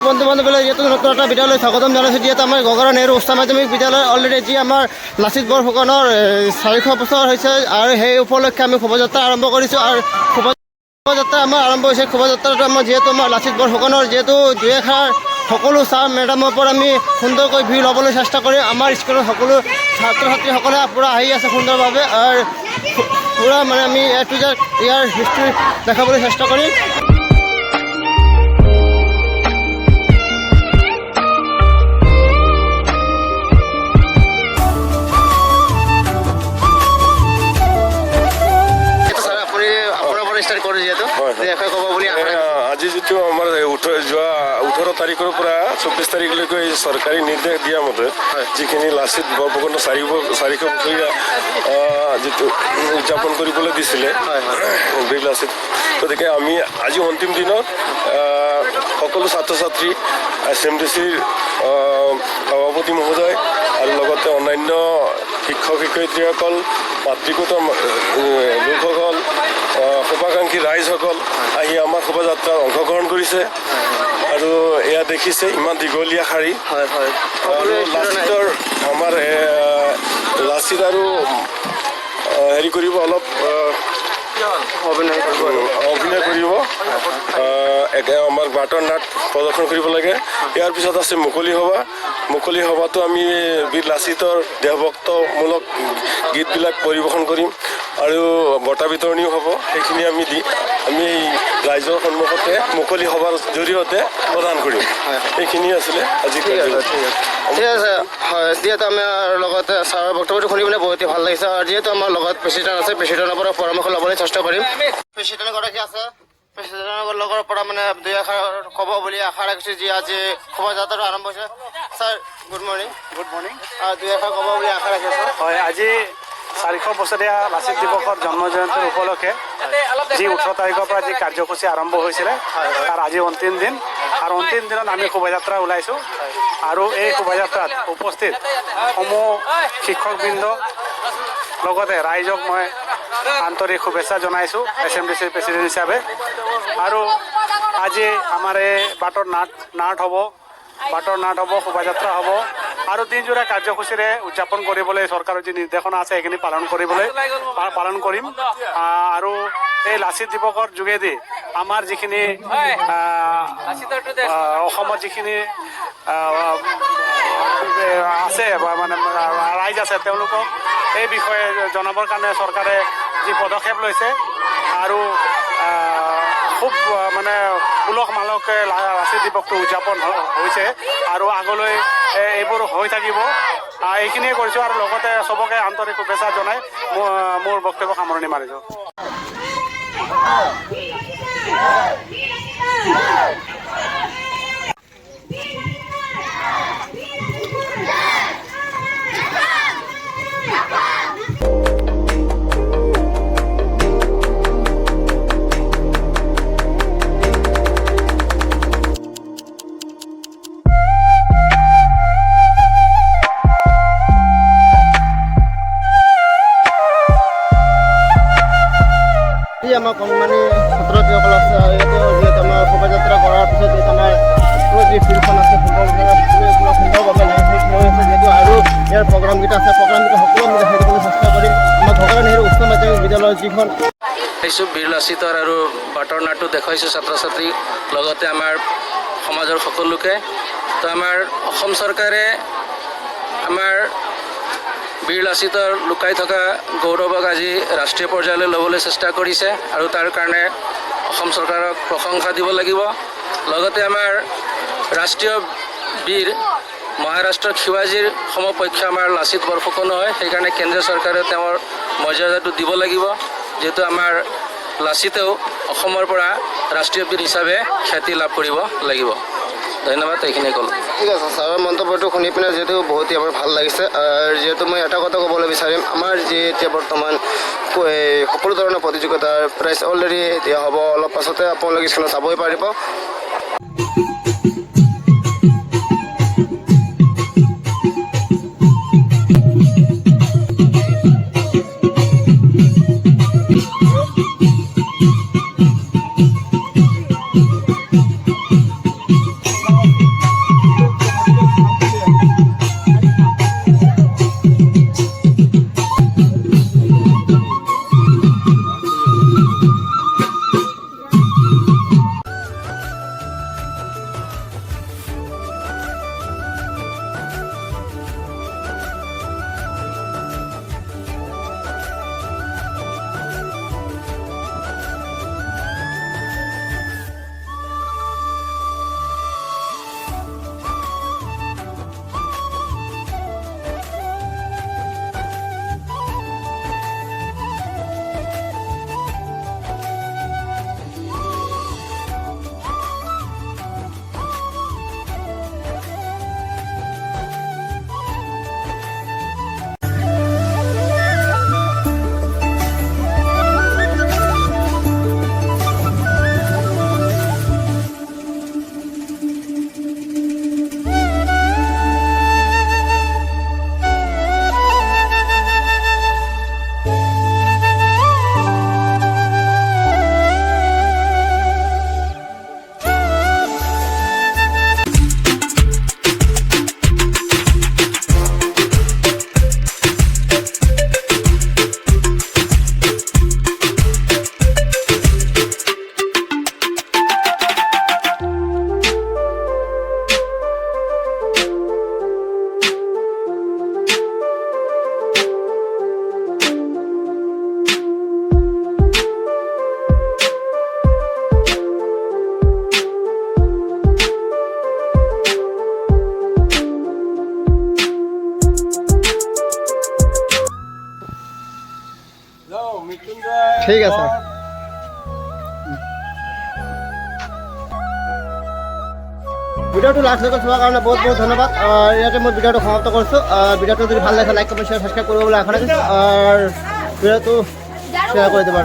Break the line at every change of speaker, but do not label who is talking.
বন্ধু বান্ধৱীলৈ যিহেতু নতুন এটা বিদ্যালয় স্বাগতম জনাইছোঁ। যিহেতু আমাৰ গগৰা নেহৰু উচ্চ মাধ্যমিক বিদ্যালয় অলৰেডি যি আমাৰ লাচিত বৰফুকনৰ 400 বছৰ হৈছে আৰু সেই উপলক্ষে আমি শোভাযাত্ৰা আৰম্ভ কৰিছোঁ। আৰু শোভাযাত্ৰা আমাৰ আৰম্ভ হৈছে। শোভাযাত্ৰাটো আমাৰ যিহেতু আমাৰ লাচিত বৰফুকনৰ যিহেতু দুই এষাৰ সকলো ছাৰ মেডামৰ পৰা আমি সুন্দৰকৈ ভিৰ ল'বলৈ চেষ্টা কৰিম। আমাৰ স্কুলৰ সকলো ছাত্ৰ ছাত্ৰীসকলে পূৰা আহি আছে সুন্দৰভাৱে আৰু পূৰা মানে আমি ইয়াৰ হিষ্ট্ৰী দেখাবলৈ চেষ্টা কৰিম।
আজি যিটো আমাৰ যোৱা 18 তাৰিখৰ পৰা 24 তাৰিখলৈকে চৰকাৰী নিৰ্দেশ দিয়া মতে যিখিনি লাচিত বৰফুকনৰ 400 বছৰীয়া যিটো উদযাপন কৰিবলৈ দিছিলে বীৰ লাচিত, গতিকে আমি আজি অন্তিম দিনত সকলো ছাত্ৰ ছাত্ৰী SMDCৰ সভাপতি মহোদয় আৰু লগতে অন্যান্য শিক্ষক শিক্ষয়িত্ৰীসকল, মাতৃগত লোকসকল, শুভাকাংক্ষী ৰাইজসকল আহি আমাৰ শোভাযাত্ৰাত অংশগ্ৰহণ কৰিছে। আৰু এয়া দেখিছে ইমান দীঘলীয়া শাৰী। লাচিতৰ আমাৰ লাচিত আৰু হেৰি কৰিব অলপ অভিনয় কৰিব, আমাৰ বাটৰ নাট প্ৰদৰ্শন কৰিব লাগে। ইয়াৰ পিছত আছে মুকলি সভা। মুকলি সভাতো আমি বীৰ লাচিতৰ দেশভক্তমূলক গীতবিলাক পৰিৱেশন কৰিম আৰু বঁটা বিতৰণিও হ'ব। সেইখিনি আমি ৰাইজৰ সন্মুখতে মুকলি সভাৰ জৰিয়তে প্ৰদান কৰিম। সেইখিনি আছিলে আজি।
ঠিক আছে, হয়। যিহেতু আমাৰ লগতে ছাৰৰ বক্তব্যটো শুনি পেলাই বহুতেই ভাল লাগিছে। আৰু যিহেতু আমাৰ লগত প্ৰেচিডেণ্ট আছে, প্ৰেচিডেণ্টৰ পৰা পৰামৰ্শ ল'বলৈ চেষ্টা কৰিম। প্ৰেচিডেণ্টগৰাকী আছে, প্ৰেচিডেণ্টৰ লগৰ পৰা মানে দুই এষাৰ ক'ব বুলি আশা ৰাখিছোঁ। যি আজি শোভাযাত্ৰাটো আৰম্ভ হৈছে। Sir good morning.
Good morning.
দুই এষাৰ ক'ব বুলি আশা ৰাখিছোঁ।
হয়, আজি 400 বছৰীয়া লাচিত দিৱসৰ জন্ম জয়ন্তীৰ উপলক্ষে যি 18 তাৰিখৰ পৰা যি কাৰ্যসূচী আৰম্ভ হৈছিলে তাৰ আজি অন্তিম দিন। আৰু অন্তিম দিনত আমি শোভাযাত্ৰা ওলাইছোঁ। আৰু এই শোভাযাত্ৰাত উপস্থিত সমূহ শিক্ষকবৃন্দ লগতে ৰাইজক মই আন্তৰিক শুভেচ্ছা জনাইছোঁ SMDCৰ প্ৰেচিডেণ্ট হিচাপে। আৰু আজি আমাৰ এই বাটৰ নাট হ'ব, শোভাযাত্ৰা হ'ব আৰু দিনজোৰা কাৰ্যসূচীৰে উদযাপন কৰিবলৈ চৰকাৰৰ যি নিৰ্দেশনা আছে সেইখিনি পালন কৰিম। আৰু এই লাচিত দিৱসৰ যোগেদি আমাৰ যিখিনি অসমত যিখিনি আছে মানে ৰাইজ আছে তেওঁলোকক এই বিষয়ে জনাবৰ কাৰণে চৰকাৰে যি পদক্ষেপ লৈছে আৰু খুব মানে উলহ মালহকৈ লাচিত দিৱসটো উদযাপন হৈছে আৰু আগলৈ এইবোৰ হৈ থাকিব। এইখিনিয়ে কৰিছোঁ আৰু লগতে চবকে আন্তৰিক শুভেচ্ছা জনাই মোৰ বক্তব্য সামৰণি মাৰিছোঁ।
আমাৰ কণমানি ছাত্ৰ ছাত্ৰীসকল আছে। যিহেতু আমাৰ শোভাযাত্ৰা কৰাৰ পিছত আমাৰ যি ফিল্ডখন আছে সুন্দৰভাৱে যিহেতু আৰু ইয়াৰ প্ৰগ্ৰামকেইটা আছে, প্ৰগ্ৰামকেইটা সকলো আমি দেখাই দিবলৈ চেষ্টা কৰিম। আমাৰ গগৰা নেহৰু উচ্চ মাধ্যমিক বিদ্যালয়ৰ যিখন
দেখাইছোঁ বীৰ লাচিতৰ আৰু বাটৰ নাটটো দেখুৱাইছোঁ ছাত্ৰ ছাত্ৰীক, লগতে আমাৰ সমাজৰ সকলোকে। তো আমাৰ অসম চৰকাৰে আমাৰ বীৰ লাচিতৰ লুকাই থকা গৌৰৱক আজি ৰাষ্ট্ৰীয় পৰ্যায়লৈ ল'বলৈ চেষ্টা কৰিছে আৰু তাৰ কাৰণে অসম চৰকাৰক প্ৰশংসা দিব লাগিব। লগতে আমাৰ ৰাষ্ট্ৰীয় বীৰ মহাৰাষ্ট্ৰৰ শিৱাজীৰ সমপক্ষ আমাৰ লাচিত বৰফুকনো হয়। সেইকাৰণে কেন্দ্ৰীয় চৰকাৰে তেওঁৰ মৰ্যাদাটো দিব লাগিব, যিহেতু আমাৰ লাচিতেও অসমৰ পৰা ৰাষ্ট্ৰীয় বীৰ হিচাপে খ্যাতি লাভ কৰিব লাগিব। ধন্যবাদ, এইখিনি ক'লোঁ।
ঠিক আছে, ছাৰৰ মন্তব্যটো শুনি পিনে যিহেতু বহুতেই আমাৰ ভাল লাগিছে। যিহেতু মই এটা কথা ক'বলৈ বিচাৰিম, আমাৰ যি এতিয়া বৰ্তমান সকলো ধৰণৰ প্ৰতিযোগিতাৰ প্ৰাইজ অলৰেডি দিয়া হ'ব। অলপ পাছতে আপোনালোকে স্ক্ৰীণত চাবই পাৰিব। ঠিক আছে। ভিডিঅ'টো লাষ্টলৈকে চোৱাৰ কাৰণে বহুত বহুত ধন্যবাদ। ইয়াতে মই ভিডিঅ'টো সমাপ্ত কৰিছোঁ। ভিডিঅ'টো যদি ভাল লাগে লাইক কমেণ্ট শ্বেয়াৰ ছাবস্ক্ৰাইব কৰিবলৈ আশা ৰাখিছোঁ। ভিডিঅ'টো শ্বেয়াৰ কৰি দিব।